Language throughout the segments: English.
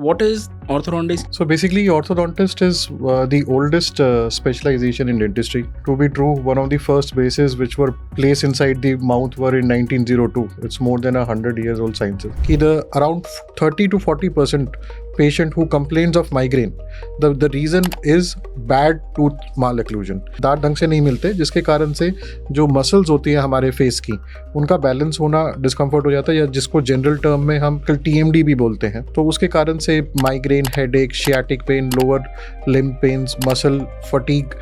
what is orthodontist? So basically, orthodontist is the oldest specialization in dentistry. To be true, one of the first braces which were placed inside the mouth were in 1902. It's more than 100 years old science. Either around 30 to 40% patient who complains of migraine, the reason is bad tooth malocclusion. दांत ढंग से नहीं मिलते, जिसके कारण से जो muscles होती है हमारे फेस की, उनका बैलेंस होना डिस्कम्फर्ट हो जाता है, या जिसको जनरल टर्म में हम TMD भी बोलते हैं. तो उसके कारण से migraine, headache, sciatic pain, lower limb pains, muscle fatigue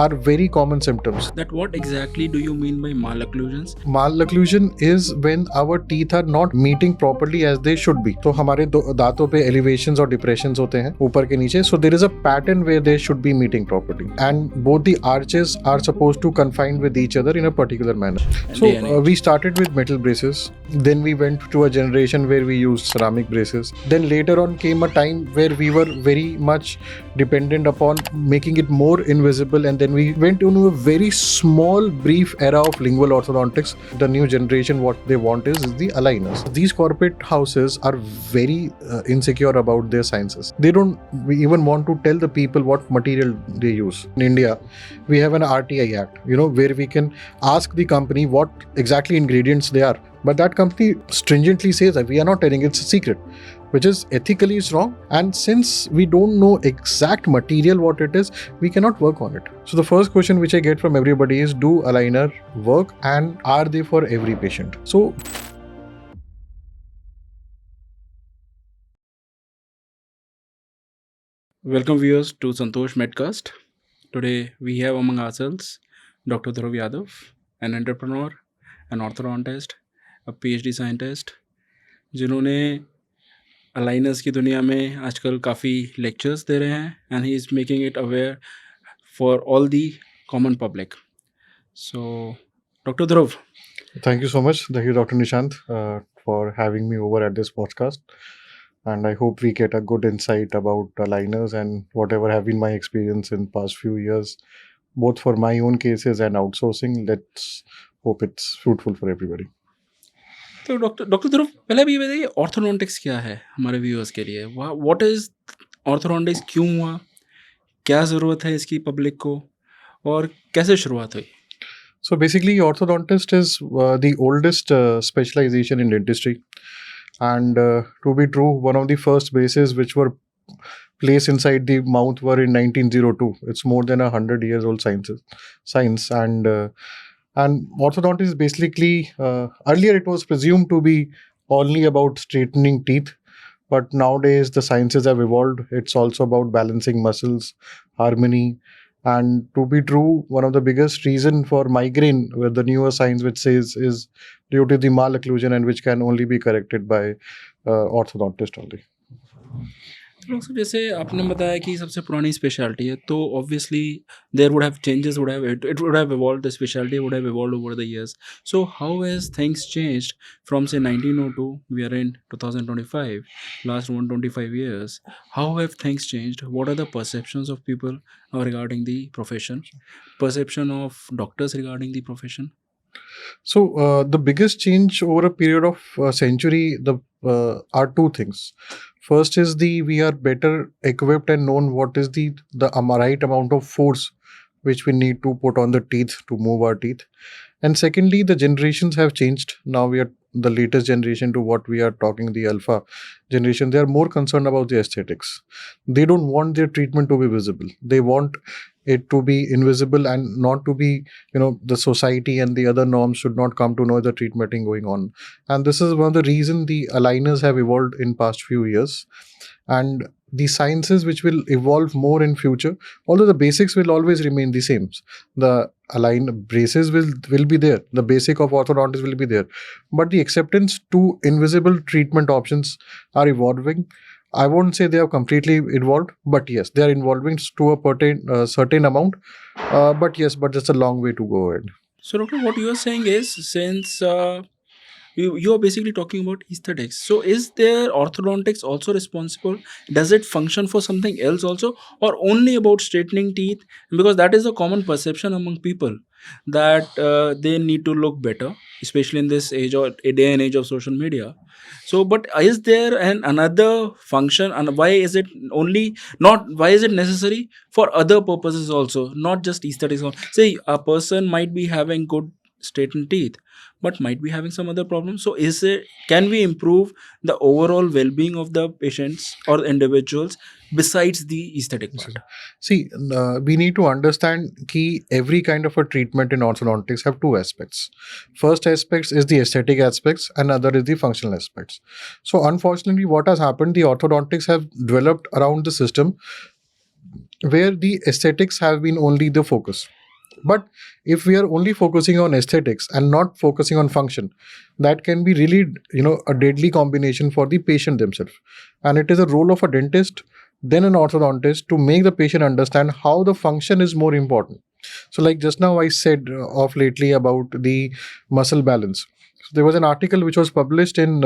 are very common symptoms. That what exactly do you mean by malocclusions? Malocclusion is when our teeth are not meeting properly as they should be. तो हमारे दांतों पे elevations और depressions होते हैं ऊपर के नीचे. So there is a pattern where they should be meeting properly, and both the arches are supposed to confine with each other in a particular manner. So we started with metal braces. Then we went to a generation where we used ceramic braces. Then later on came a time where we were very much dependent upon making it more invisible, and then we went into a very small brief era of lingual orthodontics. The new generation, what they want is the aligners. These corporate houses are very insecure about their sciences. They don't even want to tell the people what material they use. In India, we have an RTI Act, where we can ask the company what exactly ingredients they are. But that company stringently says that we are not telling, it's a secret, which is ethically is wrong. And since we don't know exact material what it is, we cannot work on it. So the first question which I get from everybody is, do aligner work, and are they for every patient? So Welcome viewers to Santosh MedCast. Today we have among ourselves Dr. Dhruv Yadav, an entrepreneur, an orthodontist, a PhD scientist, जिन्होंने aligners की दुनिया में आजकल काफ़ी lectures दे रहे हैं, and he is making it aware for all the common public. So doctor Dhruv, thank you so much. Thank you, Dr. Nishant, for having me over at this podcast. And I hope we get a good insight about aligners and whatever have been my experience in past few years, both for my own cases and outsourcing. Let's hope it's fruitful for everybody. तो doctor ध्रुव, पहले भी बताइए orthodontics क्या है हमारे viewers के लिए. What is orthodontics, क्यों हुआ, क्या ज़रूरत है इसकी पब्लिक को, और कैसे शुरुआत हुई? So basically, orthodontist is the oldest specialization in dentistry. And to be true, one of the first braces which were placed inside the mouth were in 1902. It's more than 100 years old science. And orthodontics is basically, earlier it was presumed to be only about straightening teeth. But nowadays the sciences have evolved. It's also about balancing muscles, harmony. And to be true, one of the biggest reason for migraine, with the newer science which says, is due to the malocclusion, and which can only be corrected by orthodontist only. Doctor, जैसे आपने बताया कि सबसे पुरानी speciality है, तो obviously there would have changes, it would have evolved, the speciality would have evolved over the years. So how has things changed from say 1902, we are in 2025, last 125 years. How have things changed? What are the perceptions of people regarding the profession, perception of doctors regarding the profession? So the biggest change over a period of a century are two things. First is we are better equipped and known what is the right amount of force which we need to put on the teeth to move our teeth. And secondly, the generations have changed. Now we are the latest generation to what we are talking, the alpha generation. They are more concerned about the aesthetics. They don't want their treatment to be visible. They want it to be invisible and not to be, the society and the other norms should not come to know the treatment going on. And this is one of the reasons the aligners have evolved in past few years. And the sciences which will evolve more in future, although the basics will always remain the same. The align braces will be there. The basic of orthodontics will be there. But the acceptance to invisible treatment options are evolving. I won't say they have completely evolved, but yes, they are evolving to a certain amount. But it's a long way to go ahead. So, doctor, what you are saying is, since you are basically talking about aesthetics, so is there orthodontics also responsible? Does it function for something else also, or only about straightening teeth? Because that is a common perception among people. that they need to look better, especially in this age or a day and age of social media. So, but is there another function, and why is it only not? Why is it necessary for other purposes also, not just aesthetics? Say a person might be having good straightened teeth, but might be having some other problems. So, can we improve the overall well-being of the patients or individuals besides the aesthetic part? See, we need to understand that every kind of a treatment in orthodontics have two aspects. First aspect is the aesthetic aspects, and other is the functional aspects. So, unfortunately, what has happened, the orthodontics have developed around the system where the aesthetics have been only the focus. But if we are only focusing on aesthetics and not focusing on function, that can be really, a deadly combination for the patient themselves. And it is a role of a dentist, then an orthodontist, to make the patient understand how the function is more important. So, like just now I said off lately about the muscle balance. So there was an article which was published in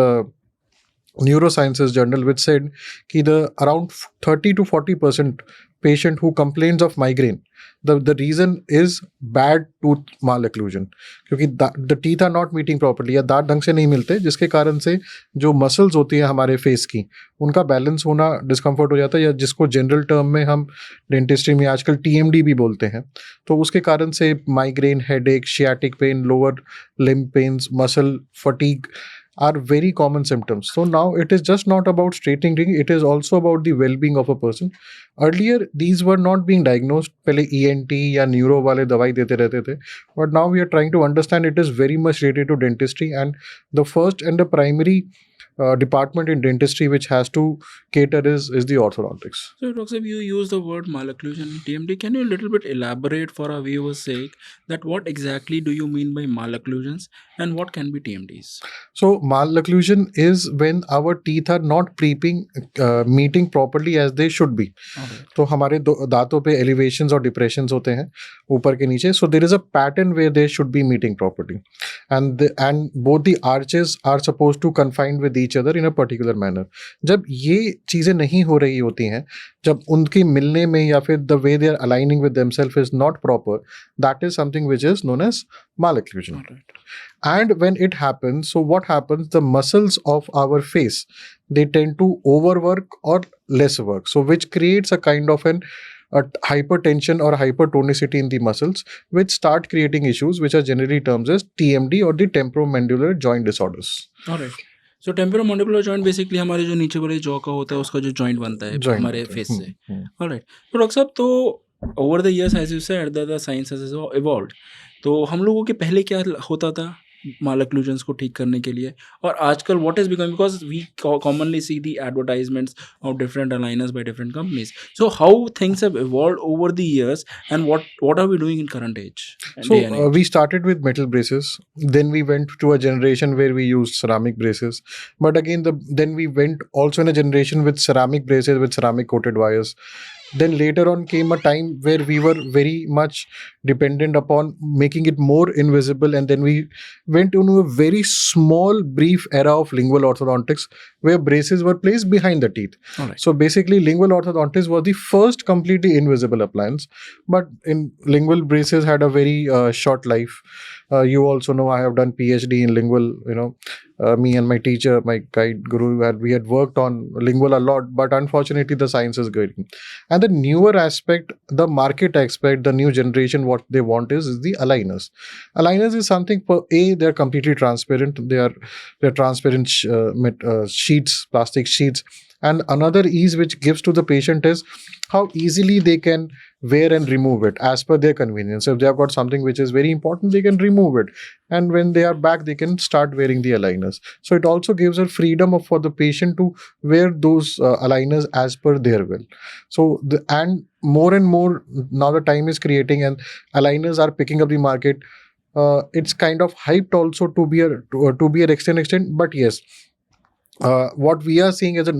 Neurosciences journal which said that the around 30 to 40% patient who complains of migraine, the reason is bad tooth malocclusion, क्योंकि the teeth are not meeting properly या दांत ढंग से नहीं मिलते, जिसके कारण से जो मसल्स होती है हमारे फेस की, उनका बैलेंस होना डिस्कम्फर्ट हो जाता है, या जिसको जनरल टर्म में हम डेंटिस्ट्री में आजकल TMD भी बोलते हैं. तो उसके कारण से migraine, headache, sciatic pain, lower limb pains, muscle fatigue are very common symptoms. So now it is just not about straightening, it is also about the well-being of a person. Earlier these were not being diagnosed, पहले ENT या neuro वाले दवाई देते रहते थे, but now we are trying to understand it is very much related to dentistry, and the first and the primary department in dentistry which has to cater is the orthodontics. So, Dr. you use the word malocclusion in TMD. Can you a little bit elaborate for our viewers' sake that what exactly do you mean by malocclusions and what can be TMDs? So malocclusion is when our teeth are not meeting properly as they should be. Okay. तो हमारे दांतों पे elevations और depressions होते हैं ऊपर के नीचे. So there is a pattern where they should be meeting properly, and both the arches are supposed to confine with each other in a particular manner. जब ये चीजें नहीं हो रही होती हैं, जब उनके मिलने में या फिर the way they are aligning with themselves is not proper, that is something which is known as malocclusion. All right. And when it happens, so what happens, the muscles of our face, they tend to overwork or less work, so which creates a kind of a hypertension or hypertonicity in the muscles, which start creating issues which are generally termed as TMD or the temporomandibular joint disorders. All right. So temporomandibular joint basically हमारे जो नीचे वाले jaw का होता है उसका जो joint बनता है हमारे फेस से. All right. तो डॉक्टर साहब, तो over the years as you said that the science has evolved, तो हम लोगों के पहले क्या होता था malocclusions को ठीक करने के लिए, और आजकल what is becoming, because we commonly see the advertisements of different aligners by different companies. So how things have evolved over the years, and what are we doing in current age? So we started with metal braces, then we went to a generation where we used ceramic braces, but again then we went also in a generation with ceramic braces with ceramic coated wires. Then later on came a time where we were very much dependent upon making it more invisible, and then we went into a very small brief era of lingual orthodontics where braces were placed behind the teeth. Right. So basically lingual orthodontics was the first completely invisible appliance, but in lingual braces had a very short life. You also know I have done PhD in lingual, me and my teacher, my guide guru, we had worked on lingual a lot, but unfortunately the science is going. And the newer aspect, the market aspect, the new generation, what they want is the aligners. Aligners is something, they're completely transparent. They're transparent sheets, plastic sheets. And another ease which gives to the patient is how easily they can wear and remove it as per their convenience. If they have got something which is very important, they can remove it. And when they are back, they can start wearing the aligners. So it also gives a freedom for the patient to wear those aligners as per their will. So and more now the time is creating and aligners are picking up the market. It's kind of hyped also to be an extent, but yes. What we are seeing as a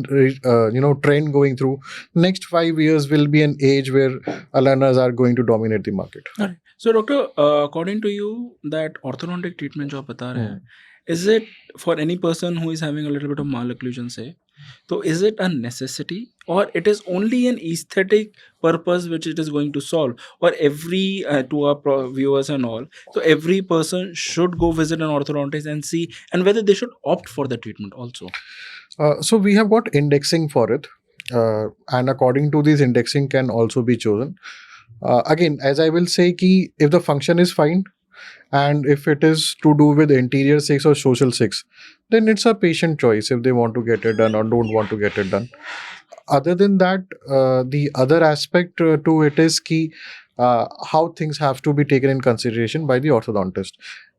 trend going through next 5 years will be an age where aligners are going to dominate the market. Right. So doctor, according to you, that orthodontic treatment जो आप बता रहे हैं, is it for any person who is having a little bit of malocclusion, say, So is it a necessity, or it is only an aesthetic purpose which it is going to solve? Or every to our viewers and all, so every person should go visit an orthodontist and see, and whether they should opt for the treatment also. So we have got indexing for it, and according to these indexing can also be chosen. Again, as I will say, ki if the function is fine and if it is to do with interior 6 or social 6, then it's a patient choice if they want to get it done or don't want to get it done. Other than that, the other aspect to it is ki how things have to be taken in consideration by the orthodontist.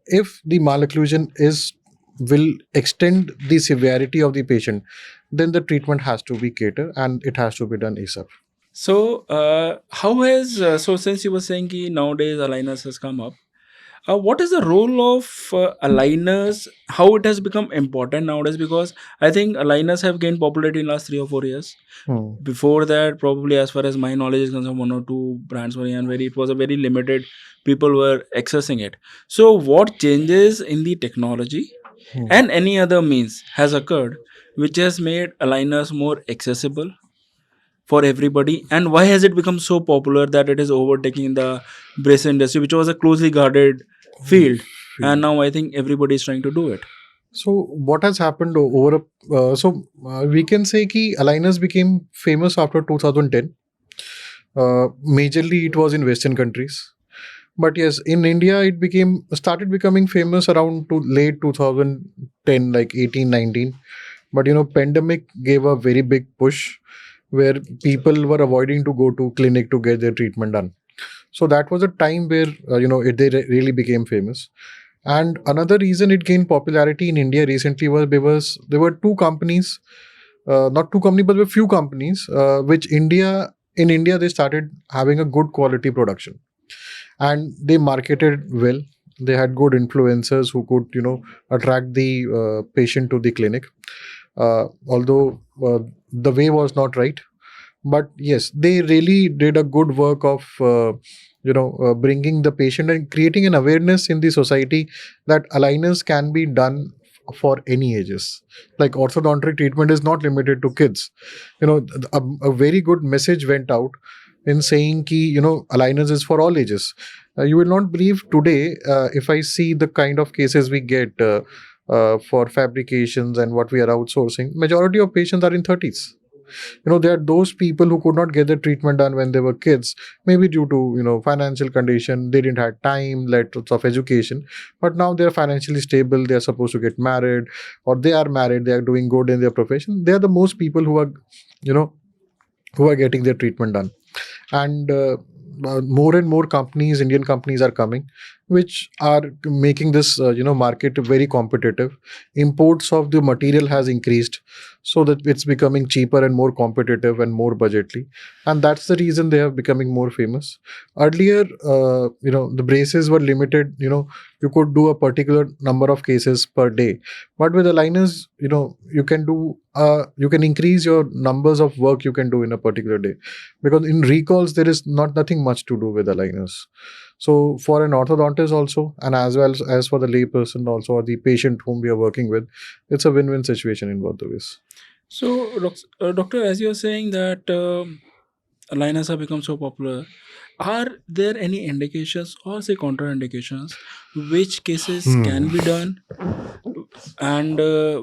If the malocclusion will extend the severity of the patient, then the treatment has to be catered and it has to be done ASAP. So how has so since you were saying ki nowadays aligners has come up, what is the role of aligners? How it has become important nowadays? Because I think aligners have gained popularity in last 3 or 4 years. Before that, probably as far as my knowledge is concerned, 1 or 2 brands were, and it was a very limited. People were accessing it. So, what changes in the technology and any other means has occurred, which has made aligners more accessible for everybody? And why has it become so popular that it is overtaking the brace industry, which was a closely guarded field, and now I think everybody is trying to do it? So what has happened we can say ki aligners became famous after 2010. Majorly it was in Western countries, but yes, in India it started becoming famous around to late 2010, like 18, 19. But pandemic gave a very big push where people were avoiding to go to clinic to get their treatment done. So that was a time where they really became famous. And another reason it gained popularity in India recently was because there were two companies, not two companies, but there were few companies, which in India they started having a good quality production, and they marketed well. They had good influencers who could attract the patient to the clinic. Although the way was not right, but yes, they really did a good work of bringing the patient and creating an awareness in the society that aligners can be done for any ages. Like orthodontic treatment is not limited to kids. A very good message went out in saying ki aligners is for all ages. You will not believe today if I see the kind of cases we get for fabrications and what we are outsourcing. Majority of patients are in 30s. There are those people who could not get the treatment done when they were kids, maybe due to financial condition. They didn't have time, lots of education, but now they're financially stable. They're supposed to get married, or they are married. They are doing good in their profession. They are the most people who are getting their treatment done. And more and more companies, Indian companies, are coming, which are making this market very competitive. Imports of the material has increased, so that it's becoming cheaper and more competitive and more budgetly, and that's the reason they are becoming more famous. Earlier, the braces were limited. You could do a particular number of cases per day, but with aligners, you can increase your numbers of work you can do in a particular day, because in recalls there is nothing much to do with aligners. So for an orthodontist also, and as well as for the layperson also, or the patient whom we are working with, it's a win-win situation in both the ways. So, doctor, as you're saying that aligners have become so popular, are there any indications or say contraindications which cases can be done and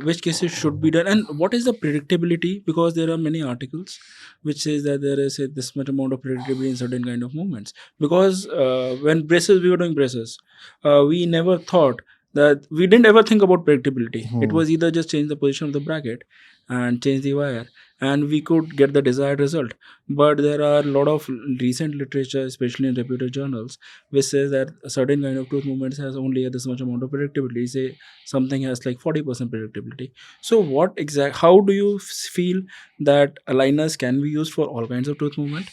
which cases should be done, and what is the predictability? Because there are many articles which says that there is this much amount of predictability in certain kind of movements. Because when we were doing braces, we never thought that, we didn't ever think about predictability. It was either just change the position of the bracket and change the wire, and we could get the desired result. But there are a lot of recent literature, especially in reputed journals, which says that a certain kind of tooth movements has only this much amount of predictability. Say something has like 40% predictability. So how do you feel that aligners can be used for all kinds of tooth movement,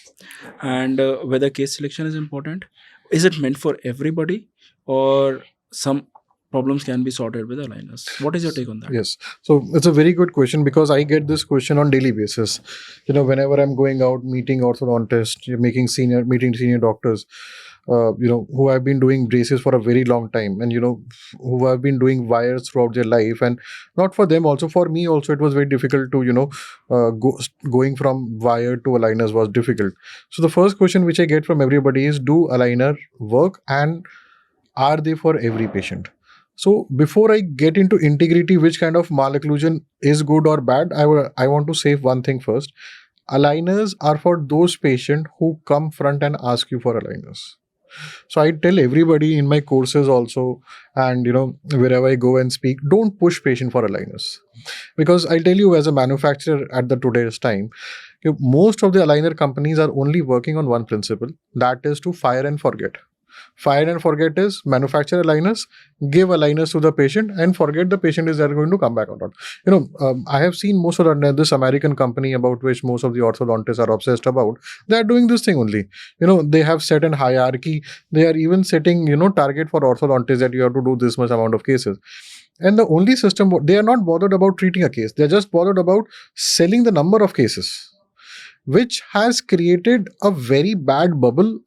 and whether case selection is important? Is it meant for everybody, or some problems can be sorted with aligners? What is your take on that? Yes. So it's a very good question, because I get this question on daily basis. Whenever I'm going out, meeting orthodontists, meeting senior doctors, who have been doing braces for a very long time, and who have been doing wires throughout their life. And not for them, also for me also, it was very difficult to going from wire to aligners was difficult. So the first question which I get from everybody is, do aligner work, and are they for every patient? So before I get into integrity, which kind of malocclusion is good or bad, I want to say one thing first. Aligners are for those patients who come front and ask you for aligners. So I tell everybody in my courses also, and wherever I go and speak, don't push patient for aligners, because I tell you, as a manufacturer at the today's time, most of the aligner companies are only working on one principle, that is to fire and forget. Fire and forget is manufacture aligners, give aligners to the patient, and forget the patient is ever going to come back or not. I have seen most of this American company about which most of the orthodontists are obsessed about. They are doing this thing only. They have set an hierarchy. They are even setting target for orthodontists that you have to do this much amount of cases. And the only system, they are not bothered about treating a case. They are just bothered about selling the number of cases, which has created a very bad bubble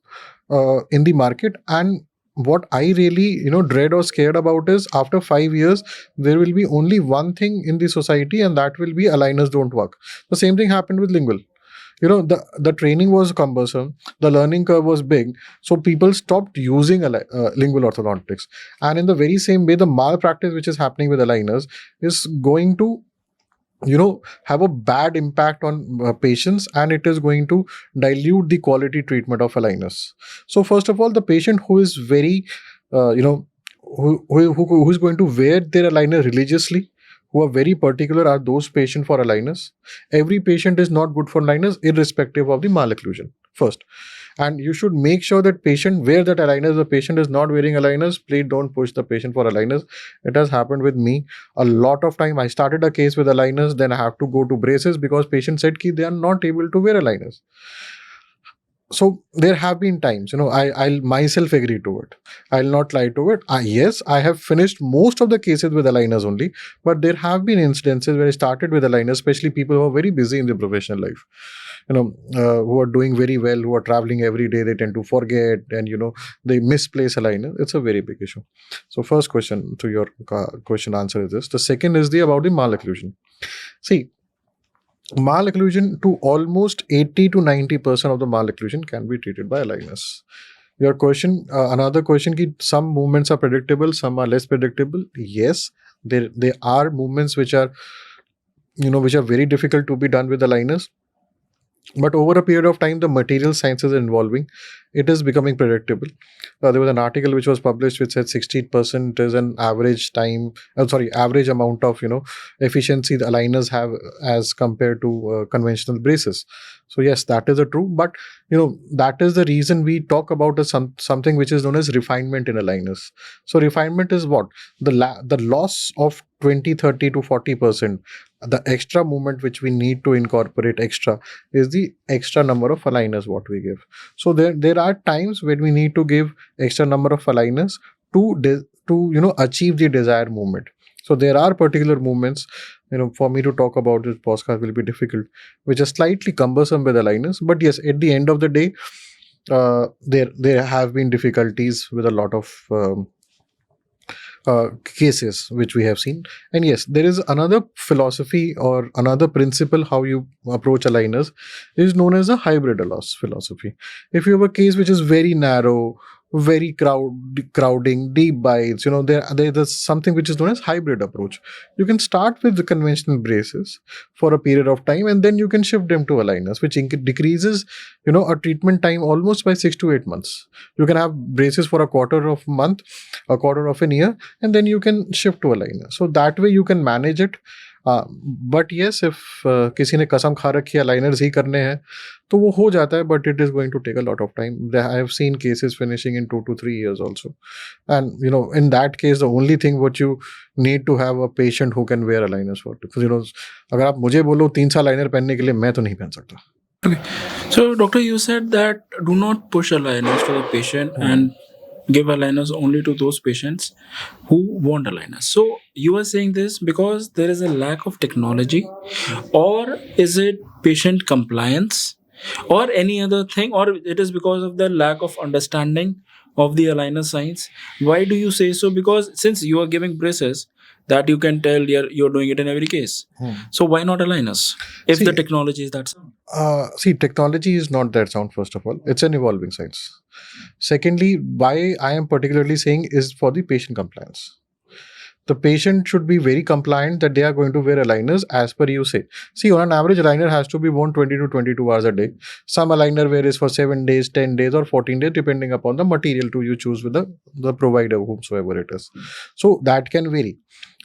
in the market. And what I really dread or scared about is, after 5 years there will be only one thing in the society, and that will be aligners don't work. The same thing happened with lingual. The training was cumbersome, the learning curve was big, so people stopped using lingual orthodontics. And in the very same way, the malpractice which is happening with aligners is going to have a bad impact on patients, and it is going to dilute the quality treatment of aligners. So first of all, the patient who is very who is going to wear their aligner religiously, who are very particular, are those patients for aligners. Every patient is not good for aligners, irrespective of the malocclusion first. And you should make sure that patient wear that aligners. The patient is not wearing aligners, please don't push the patient for aligners. It has happened with me a lot of time. I started a case with aligners, then I have to go to braces because patient said they are not able to wear aligners. So there have been times, I'll myself agree to it. I'll not lie to it. Yes, I have finished most of the cases with aligners only, but there have been incidences where I started with aligners, especially people who are very busy in their professional life, who are doing very well, who are traveling every day. They tend to forget, and they misplace aligner. It's a very big issue. So first question to your question answer is this. The second is about the malocclusion. See, malocclusion, to almost 80 to 90% of the malocclusion can be treated by aligners. Your question, another question, some movements are predictable, some are less predictable. Yes, there are movements which are which are very difficult to be done with aligners. But over a period of time, the material sciences are evolving. It is becoming predictable. There was an article which was published which said 60% is an average time, average amount of efficiency the aligners have as compared to conventional braces. So yes, that is a true. But that is the reason we talk about something which is known as refinement in aligners. So refinement is what? The loss of 20, 30 to 40%. The extra movement which we need to incorporate extra is the extra number of aligners what we give. So there are times when we need to give extra number of aligners to achieve the desired movement. So there are particular movements, for me to talk about this podcast will be difficult, which are slightly cumbersome with aligners. But yes, at the end of the day, there have been difficulties with a lot of cases which we have seen. And yes, there is another philosophy or another principle how you approach aligners is known as a hybrid loss philosophy. If you have a case which is very narrow, very crowding, deep bites, there's something which is known as hybrid approach. You can start with the conventional braces for a period of time, and then you can shift them to aligners, which decreases a treatment time almost by 6 to 8 months. You can have braces for a quarter of a month, a quarter of an year, and then you can shift to aligner. So that way you can manage it. But yes, if किसी ने कसम खा रखी है aligners ही करने हैं तो वो हो जाता है, but it is going to take a lot of time. I have seen cases finishing in 2 to 3 years also. And in that case, the only thing what you need to have a patient who can wear aligners for. Because अगर आप मुझे बोलो 3 साल liner पहनने के लिए, मैं तो नहीं पहन सकता. Okay. So doctor, you said that do not push aligners to the patient and give aligners only to those patients who want aligners. So you are saying this because there is a lack of technology, or is it patient compliance, or any other thing, or it is because of the lack of understanding of the aligner science. Why do you say so? Because since you are giving braces, that you can tell you're doing it in every case. So why not aligners if See, the technology is that sound? Technology is not that sound, first of all. It's an evolving science. Secondly, why I am particularly saying is for the patient compliance. The patient should be very compliant that they are going to wear aligners as per you say. See, on an average, aligner has to be worn 20 to 22 hours a day. Some aligner wear is for 7 days, 10 days, or 14 days, depending upon the material to you choose with the provider, whomsoever it is. So that can vary.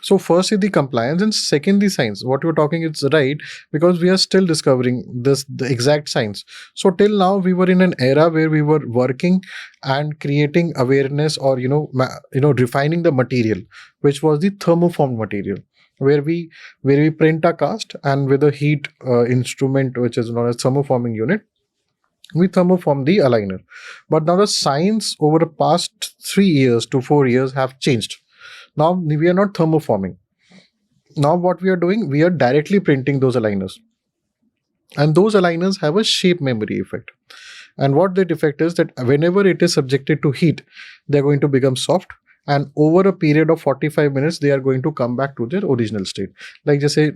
So first is the compliance, and second the science. What you're talking is right, because we are still discovering the exact science. So till now we were in an era where we were working and creating awareness, or refining the material, which was the thermoformed material, where we print a cast, and with a heat instrument which is known as thermoforming unit, we thermoform the aligner. But now the science over the past 3 years to 4 years have changed. Now we are not thermoforming. Now what we are doing, we are directly printing those aligners. And those aligners have a shape memory effect. And what that effect is that whenever it is subjected to heat, they're going to become soft. And over a period of 45 minutes, they are going to come back to their original state. Like जैसे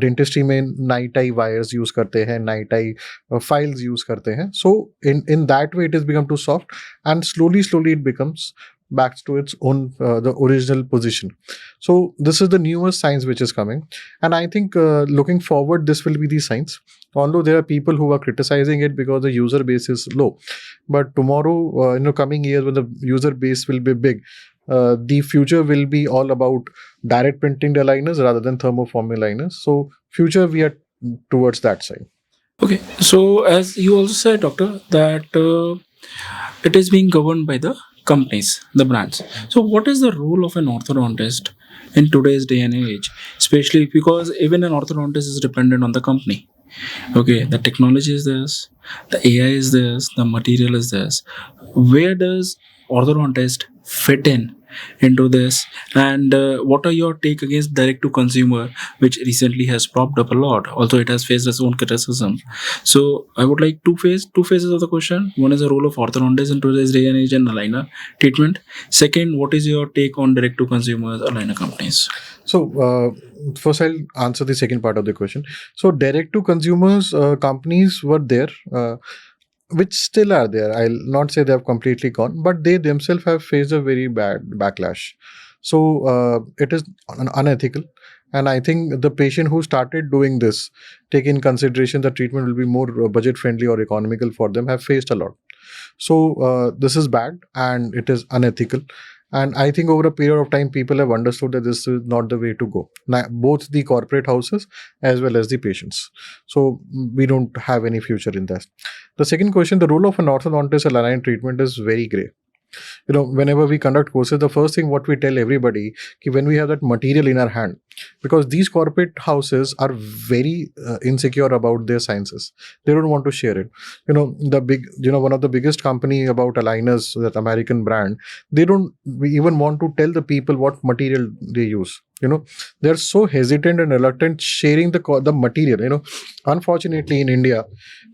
dentistry में night eye wires use करते हैं, night eye files use करते हैं. So in that way, it has become too soft, and slowly it becomes back to its own the original position. So this is the newest science which is coming, and I think looking forward, this will be the science. Although there are people who are criticizing it because the user base is low, but tomorrow, in the coming years, when the user base will be big, the future will be all about direct printing the aligners rather than thermoforming aligners. So future, we are towards that side. Okay, so as you also said, doctor, that it is being governed by the companies, the brands. So what is the role of an orthodontist in today's day and age, especially because even an orthodontist is dependent on the company? Okay, the technology is this, the AI is this, the material is this. Where does orthodontist fit in into this, and what are your take against direct to consumer, which recently has propped up a lot, although it has faced its own criticism? So I would like two phases of the question. One is the role of orthodontist in today's day and age and aligner treatment. Second, what is your take on direct to consumer aligner companies? So first I'll answer the second part of the question. So direct to consumers companies were there, which still are there. I'll not say they have completely gone, but they themselves have faced a very bad backlash. So it is unethical. And I think the patient who started doing this, take in consideration the treatment will be more budget friendly or economical for them, have faced a lot. So this is bad and it is unethical. And I think over a period of time, people have understood that this is not the way to go. Now, both the corporate houses as well as the patients. So we don't have any future in that. The second question, the role of an orthodontist aligner treatment is very grey. Whenever we conduct courses, the first thing what we tell everybody, when we have that material in our hand, because these corporate houses are very insecure about their sciences, they don't want to share it. One of the biggest company about aligners, that American brand, they don't even want to tell the people what material they use. They're so hesitant and reluctant sharing the material. Unfortunately, in India,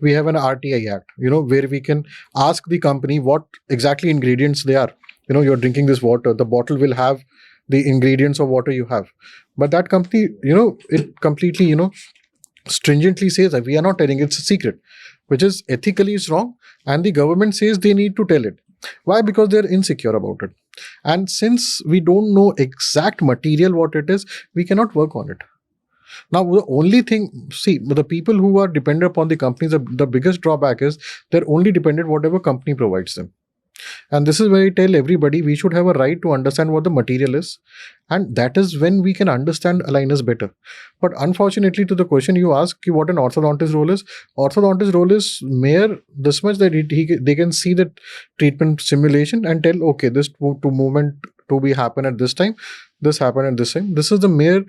we have an RTI Act, where we can ask the company what exactly ingredients they are. You're drinking this water, the bottle will have the ingredients of water you have. But that company, it completely, stringently says that we are not telling, it's a secret, which is ethically is wrong. And the government says they need to tell it. Why? Because they're insecure about it. And since we don't know exact material what it is, we cannot work on it. Now, the only thing, the people who are dependent upon the companies, the biggest drawback is they're only dependent whatever company provides them. And this is where I tell everybody we should have a right to understand what the material is. And that is when we can understand aligners better. But unfortunately, to the question you ask, what an orthodontist role is mere this much that they can see the treatment simulation and tell, okay, this movement to be happen at this time, this happened at this time. This is the mere,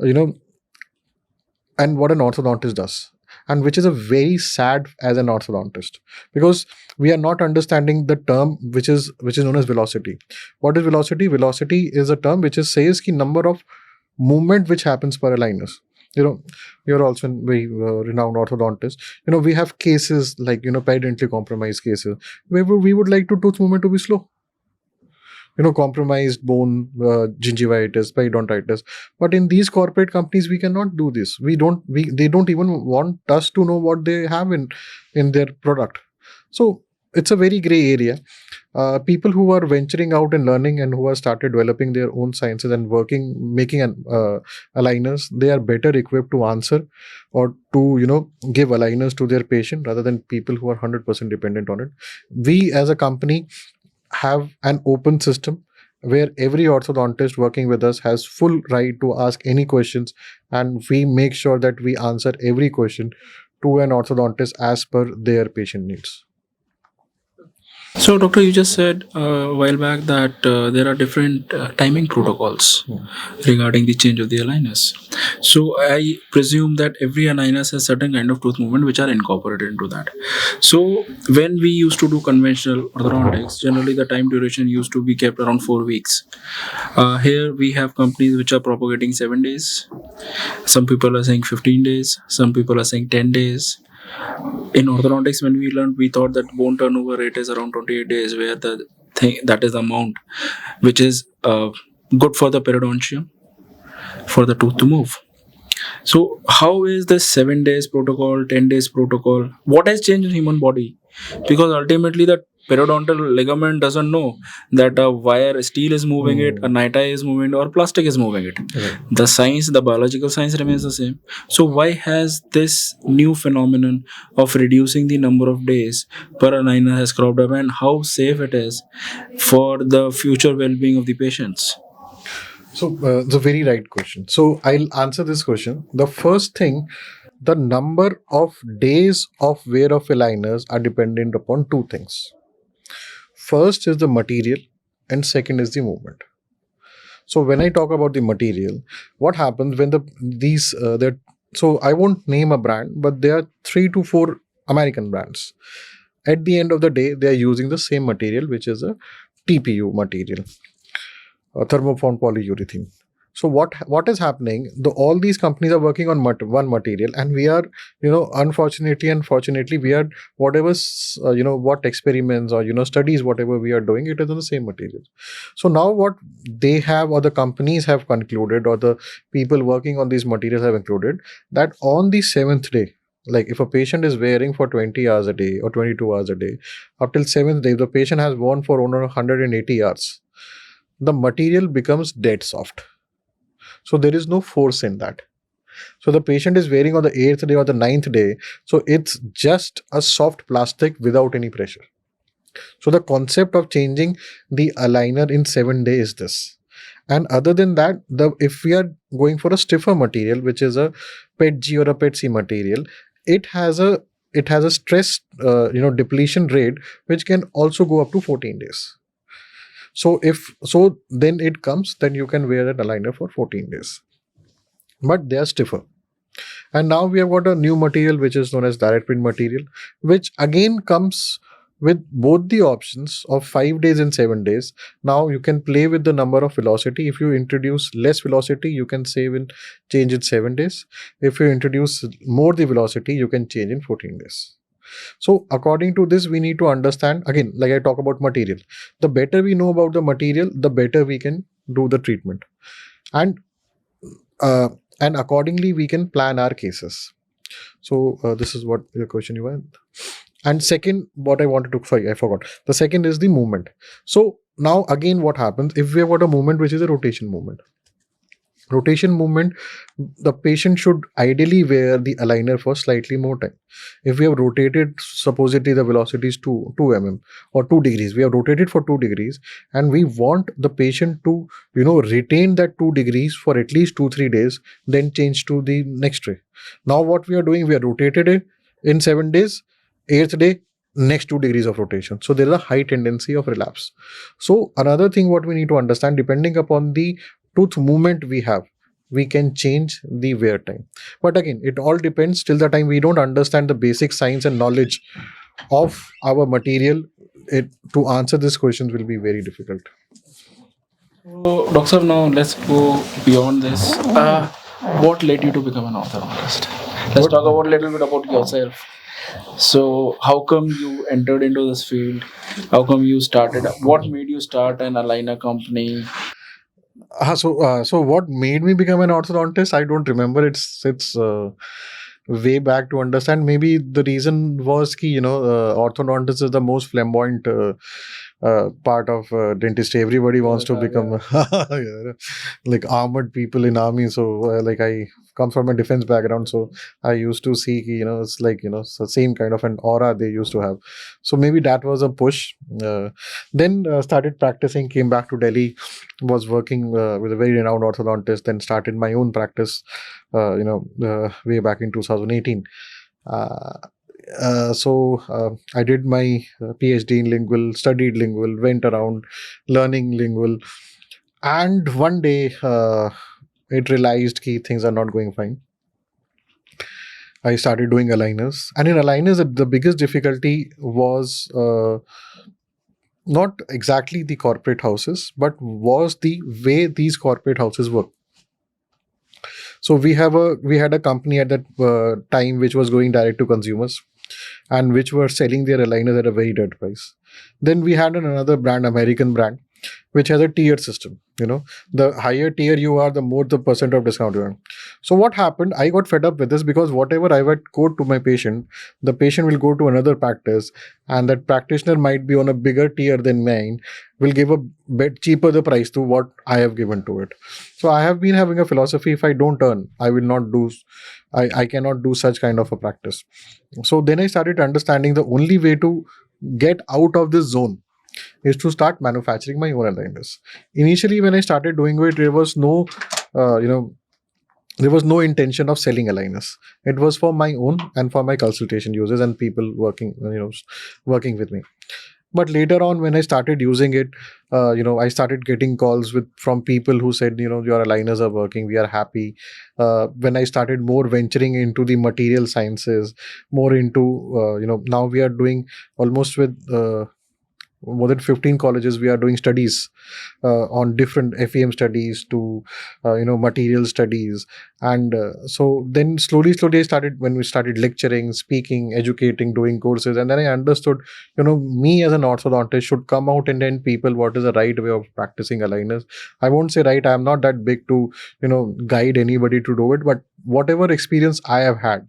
and what an orthodontist does. And which is a very sad as an orthodontist, because we are not understanding the term which is known as velocity. What is velocity? Velocity is a term which says the number of movement which happens per aligners. you're also a very renowned orthodontist. We have cases like, periodontically compromised cases where we would like to tooth movement to be slow. Compromised bone, gingivitis, periodontitis. But in these corporate companies, we cannot do this. They don't even want us to know what they have in their product. So it's a very gray area. People who are venturing out and learning and who have started developing their own sciences and making aligners, they are better equipped to answer or to, give aligners to their patient rather than people who are 100% dependent on it. We as a company have an open system where every orthodontist working with us has full right to ask any questions, and we make sure that we answer every question to an orthodontist as per their patient needs. So, doctor, you just said a while back that there are different timing protocols regarding the change of the aligners. So, I presume that every aligners has certain kind of tooth movement which are incorporated into that. So, when we used to do conventional orthodontics, generally the time duration used to be kept around 4 weeks. Here we have companies which are propagating 7 days. Some people are saying 15 days. Some people are saying 10 days. In orthodontics, when we learned, we thought that bone turnover rate is around 28 days, where that is the amount which is good for the periodontium for the tooth to move. So, how is this 7 days protocol, 10 days protocol? What has changed in human body? Because ultimately, the periodontal ligament doesn't know that a wire, steel is moving it, a niti is moving it, or plastic is moving it. Right. The science, the biological science remains the same. So, why has this new phenomenon of reducing the number of days per aligner has cropped up, and how safe it is for the future well-being of the patients? So it's a very right question. So I'll answer this question. The first thing, the number of days of wear of aligners are dependent upon two things. First is the material, and second is the movement. So when I talk about the material, what happens when so I won't name a brand, but there are 3 to 4 American brands. At the end of the day, they are using the same material, which is a TPU material, thermoformed polyurethane. So what is happening? All these companies are working on one material, and we are, unfortunately and fortunately, we are whatever what experiments or studies, whatever we are doing, it is on the same material. So now what they have, or the companies have concluded, or the people working on these materials have concluded, that on the 7th day, like if a patient is wearing for 20 hours a day or 22 hours a day, up till 7th day, the patient has worn for over 180 hours, the material becomes dead soft. So there is no force in that. So the patient is wearing on the 8th day or the 9th day. So it's just a soft plastic without any pressure. So the concept of changing the aligner in 7 days is this. And other than that, if we are going for a stiffer material, which is a PET-G or a PET-C material, it has a stress depletion rate which can also go up to 14 days. So then you can wear an aligner for 14 days. But they are stiffer. And now we have got a new material which is known as direct print material, which again comes with both the options of 5 days and 7 days. Now you can play with the number of velocity. If you introduce less velocity, you can change in 7 days. If you introduce more the velocity, you can change in 14 days. So according to this, we need to understand, again, like I talk about material. The better we know about the material, the better we can do the treatment. And accordingly, we can plan our cases. So this is what your question you had. And second, what I wanted to, sorry, I forgot. The second is the movement. So now again, what happens if we have got a movement which is a rotation movement? Rotation movement, the patient should ideally wear the aligner for slightly more time. If we have rotated, supposedly the velocity is 2 mm or 2 degrees, we have rotated for 2 degrees, and we want the patient to, retain that 2 degrees for at least 2-3 days, then change to the next tray. Now what we are doing, we are rotated it in 7 days, 8th day, next 2 degrees of rotation. So there is a high tendency of relapse. So another thing what we need to understand, depending upon the tooth movement we have, we can change the wear time. But again, it all depends. Till the time we don't understand the basic science and knowledge of our material, to answer this question will be very difficult. So, Doctor, now let's go beyond this. what led you to become an orthodontist? Let's talk about a little bit about yourself. So, how come you entered into this field? How come you started? What made you start an aligner company? So what made me become an orthodontist? I don't remember. It's way back to understand. Maybe the reason was ki, orthodontist is the most flamboyant part of dentistry. Everybody wants to become yeah, like armored people in army. So like I come from a defense background, so I used to see ki, it's like it's the same kind of an aura they used to have. So maybe that was a push. Then started practicing. Came back to Delhi, was working with a very renowned orthodontist, then started my own practice, way back in 2018. I did my PhD in lingual, studied lingual, went around learning lingual, and one day it realized that things are not going fine. I started doing aligners, and in aligners, the biggest difficulty was not exactly the corporate houses, but was the way these corporate houses work. So we had a company at that time which was going direct to consumers, and which were selling their aligners at a very dirt price. Then we had another brand, American brand, which has a tiered system. The higher tier you are, the more the percent of discount you earn. So what happened? I got fed up with this because whatever I would quote to my patient, the patient will go to another practice, and that practitioner might be on a bigger tier than mine, will give a bit cheaper the price to what I have given to it. So I have been having a philosophy: if I don't earn, I will not do. I cannot do such kind of a practice. So then I started understanding the only way to get out of this zone is to start manufacturing my own aligners. Initially, when I started doing it, there was no, there was no intention of selling aligners. It was for my own and for my consultation users and people working with me. But later on, when I started using it, I started getting calls from people who said, your aligners are working, we are happy. When I started more venturing into the material sciences, more into, now we are doing almost with more than 15 colleges, we are doing studies on different FEM studies to material studies. And so then slowly I started, when we started lecturing, speaking, educating, doing courses, and then I understood me as an orthodontist should come out and tell people what is the right way of practicing aligners. I won't say right, I am not that big to guide anybody to do it, but whatever experience I have had,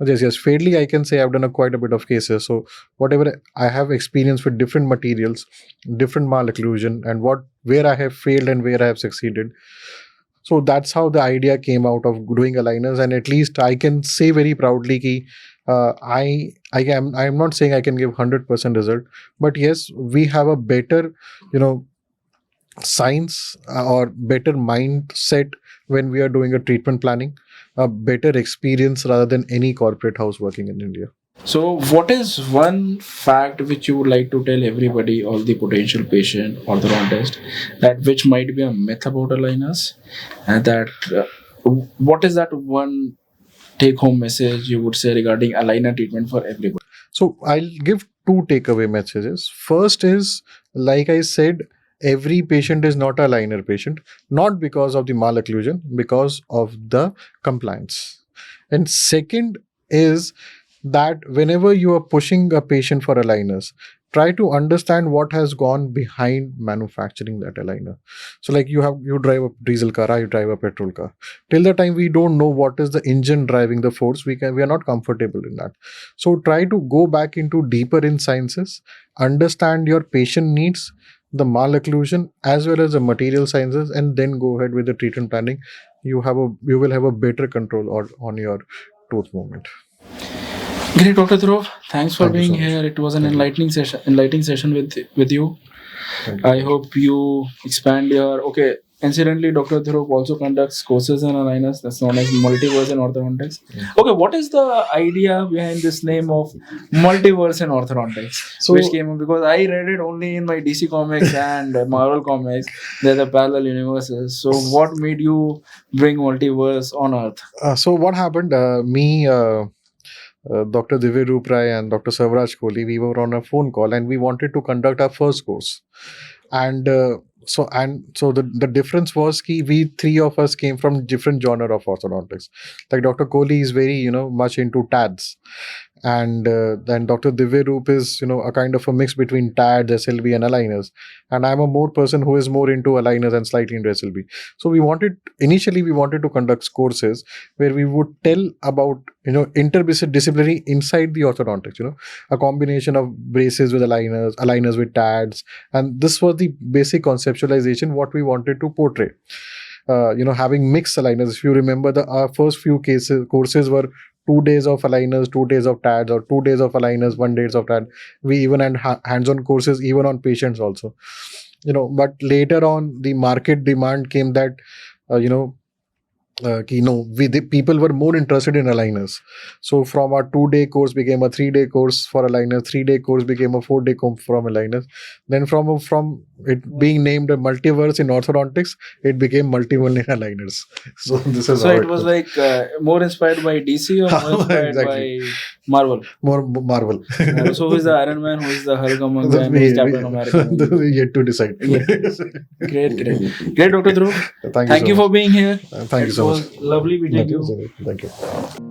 yes, fairly I can say I've done quite a bit of cases. So whatever I have experience with different materials, different malocclusion, and where I have failed and where I have succeeded. So that's how the idea came out of doing aligners, and at least I can say very proudly ki I'm not saying I can give 100% result, but yes, we have a better science or better mindset when we are doing a treatment planning, a better experience rather than any corporate house working in India. So, what is one fact which you would like to tell everybody, all the potential patient or the dentist, that which might be a myth about aligners, and that what is that one take-home message you would say regarding aligner treatment for everybody? So I'll give two takeaway messages. First is, like I said, every patient is not a aligner patient, not because of the malocclusion, because of the compliance. And second is that whenever you are pushing a patient for aligners, try to understand what has gone behind manufacturing that aligner. So like you drive a diesel car, you drive a petrol car. Till the time we don't know what is the engine driving the force, we are not comfortable in that. So try to go back into deeper in sciences, understand your patient needs, the malocclusion as well as the material sciences, and then go ahead with the treatment planning. You will have a better control on your tooth movement. Great, Dr. Dhruv. Thanks for Thank you being so much. here. It was an Thank you. enlightening session with you. Thank you. I hope you expand your. Okay. Incidentally, Dr. Dhruv also conducts courses in aligners. That's known as Multiverse in Orthodontics. Okay, what is the idea behind this name of Multiverse in Orthodontics? So- which came up because I read it only in my DC Comics and Marvel Comics. They're the parallel universes. So, what made you bring Multiverse on Earth? So what happened? Dr. Divya Ruprai and Dr. Savraj Kohli, we were on a phone call and we wanted to conduct our first course. And So the difference was ki we three of us came from different genre of orthodontics. Like Dr. Kohli is very much into TADs, and then Dr. Divya Roop is a kind of a mix between TADs, SLB, and aligners. And I'm a more person who is more into aligners and slightly into SLB. So initially we wanted to conduct courses where we would tell about interdisciplinary inside the orthodontics. A combination of braces with aligners with TADs, and this was the basic conceptualization what we wanted to portray. Having mixed aligners. If you remember, our first few courses were 2 days of aligners, 2 days of TADs, or 2 days of aligners, 1 days of TAD. We even had hands-on courses even on patients also. But later on, the market demand came that people were more interested in aligners. So from our 2-day course became a 3-day course for aligners, 3-day course became a 4-day course from aligners. Then from it being named a multiverse in orthodontics, it became multiple in aligners. So this is So how it was like more inspired by DC or more inspired Exactly. by Marvel? More Marvel. So who is the Iron Man, who is the Hulk among them, who is Captain America? Yet to decide. Great, Dr. Dhruv. Thank Thank you so for being here. much. Thank you so It much. was lovely meeting you. Thank you.